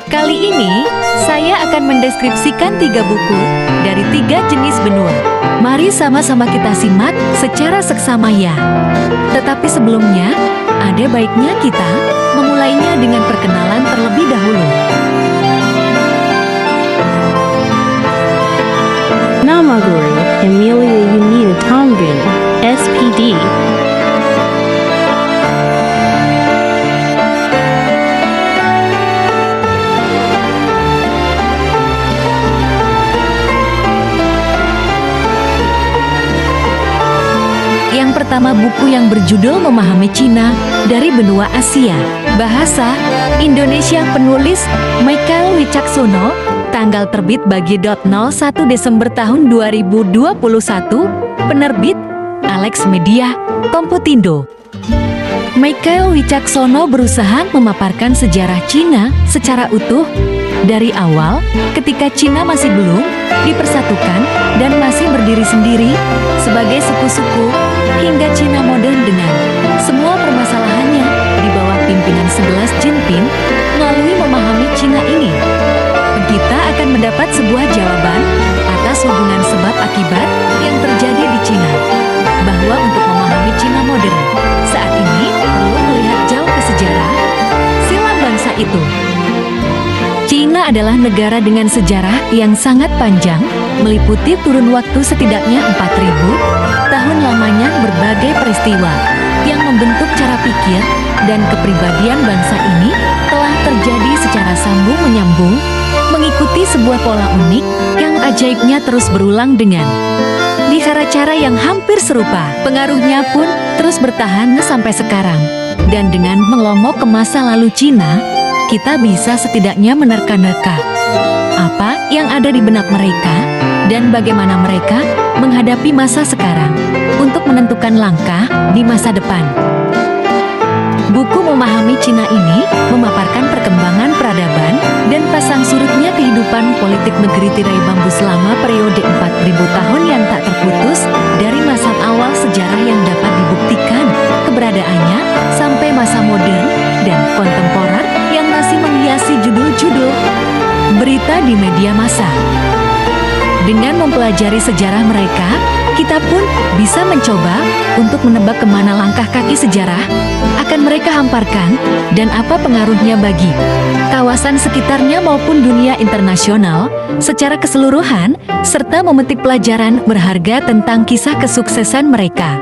Kali ini, saya akan mendeskripsikan 3 buku dari 3 jenis benua. Mari sama-sama kita simak secara seksama ya. Tetapi sebelumnya, ada baiknya kita memulainya dengan perkenalan terlebih dahulu. Nama Guru Emilia Yunita Tanggun, SPD. Yang pertama, buku yang berjudul Memahami Cina dari Benua Asia. Bahasa Indonesia, penulis Michael Wicaksono. Tanggal terbit Bagi.01 Desember tahun 2021. Penerbit Alex Media, Komputindo. Michael Wicaksono berusaha memaparkan sejarah Cina secara utuh dari awal ketika Cina masih belum dipersatukan dan masih berdiri sendiri sebagai suku-suku hingga Cina modern dengan semua permasalahannya di bawah pimpinan 11 Jinping. Melalui memahami Cina ini, kita akan mendapat sebuah jawaban atas hubungan sebab akibat yang terjadi di Cina. Bahwa untuk memahami Cina modern saat ini perlu melihat jauh ke sejarah silam bangsa itu. Cina adalah negara dengan sejarah yang sangat panjang, meliputi kurun waktu setidaknya 4.000 tahun lamanya. Berbagai peristiwa yang membentuk cara pikir dan kepribadian bangsa ini telah terjadi secara sambung menyambung, mengikuti sebuah pola unik yang ajaibnya terus berulang dengan cara-cara yang hampir serupa. Pengaruhnya pun terus bertahan sampai sekarang. Dan dengan melongok ke masa lalu Cina, kita bisa setidaknya menerka-nerka apa yang ada di benak mereka dan bagaimana mereka menghadapi masa sekarang untuk menentukan langkah di masa depan. Buku Memahami Cina ini memaparkan perkembangan peradaban dan pasang surutnya kehidupan politik negeri tirai bambu selama periode 4.000 tahun yang tak terputus, dari masa awal sejarah yang dapat dibuktikan keberadaannya sampai masa modern dan kontemporer yang masih menghiasi judul-judul berita di media massa. Dengan mempelajari sejarah mereka, kita pun bisa mencoba untuk menebak kemana langkah kaki sejarah akan mereka hamparkan dan apa pengaruhnya bagi kawasan sekitarnya maupun dunia internasional secara keseluruhan, serta memetik pelajaran berharga tentang kisah kesuksesan mereka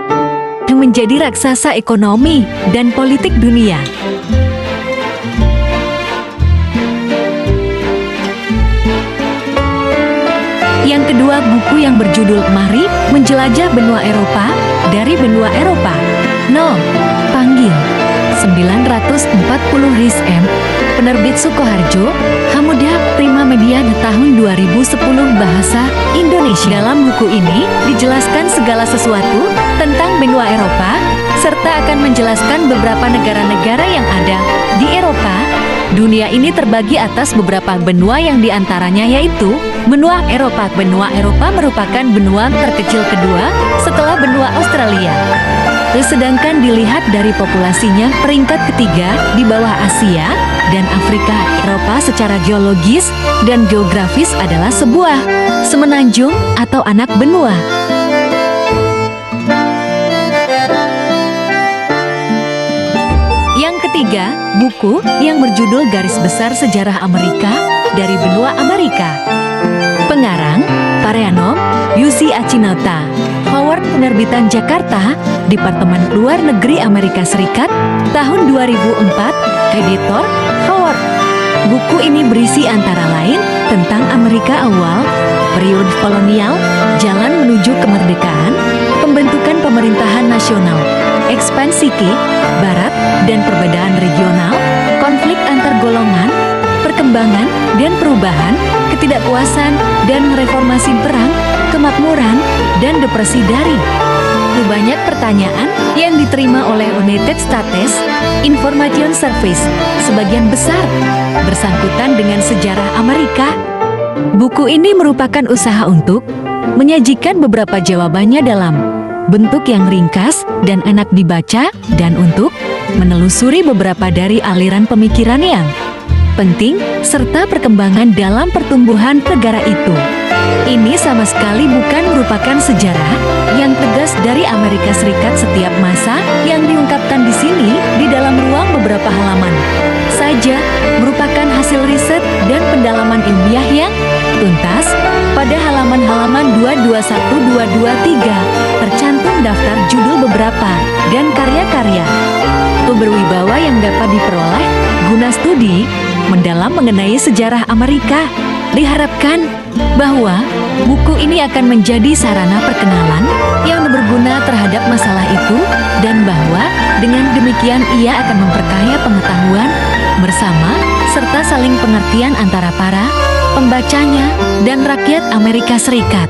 menjadi raksasa ekonomi dan politik dunia. Yang kedua, buku yang berjudul Mari Menjelajah Benua Eropa dari Benua Eropa. Panggil 940 RIS M. Penerbit Sukoharjo, Hamuda Prima Media tahun 2010. Bahasa Indonesia. Dalam buku ini dijelaskan segala sesuatu tentang benua Eropa serta akan menjelaskan beberapa negara-negara yang ada di Eropa. Dunia ini terbagi atas beberapa benua yang diantaranya yaitu benua Eropa. Benua Eropa merupakan benua terkecil kedua setelah benua Australia. Sedangkan dilihat dari populasinya peringkat ketiga di bawah Asia dan Afrika. Eropa secara geologis dan geografis adalah sebuah semenanjung atau anak benua. Yang ketiga, buku yang berjudul Garis Besar Sejarah Amerika dari Benua Amerika. Pengarang Pareanom Yuzi Achinota. Howard, penerbitan Jakarta, Departemen Luar Negeri Amerika Serikat, tahun 2004. Editor Howard. Buku ini berisi antara lain tentang Amerika awal, periode kolonial, jalan menuju kemerdekaan, pembentukan pemerintahan nasional, ekspansi ke barat dan perbedaan regional, konflik antar golongan, perkembangan dan perubahan, ketidakpuasan dan reformasi, perang, kemakmuran, dan depresi dari banyak pertanyaan yang diterima oleh United States Information Service, sebagian besar bersangkutan dengan sejarah Amerika. Buku ini merupakan usaha untuk menyajikan beberapa jawabannya dalam bentuk yang ringkas dan enak dibaca, dan untuk menelusuri beberapa dari aliran pemikiran yang penting, serta perkembangan dalam pertumbuhan negara itu. Ini sama sekali bukan merupakan sejarah yang tegas dari Amerika Serikat setiap masa yang diungkapkan di sini di dalam ruang beberapa halaman saja merupakan hasil riset dan pendalaman ilmiah yang tuntas. Pada halaman-halaman 221223 tercantum daftar judul beberapa dan karya-karya berwibawa yang dapat diperoleh guna studi mendalam mengenai sejarah Amerika. Diharapkan bahwa buku ini akan menjadi sarana perkenalan yang berguna terhadap masalah itu, dan bahwa dengan demikian ia akan memperkaya pengetahuan bersama serta saling pengertian antara para pembacanya dan rakyat Amerika Serikat.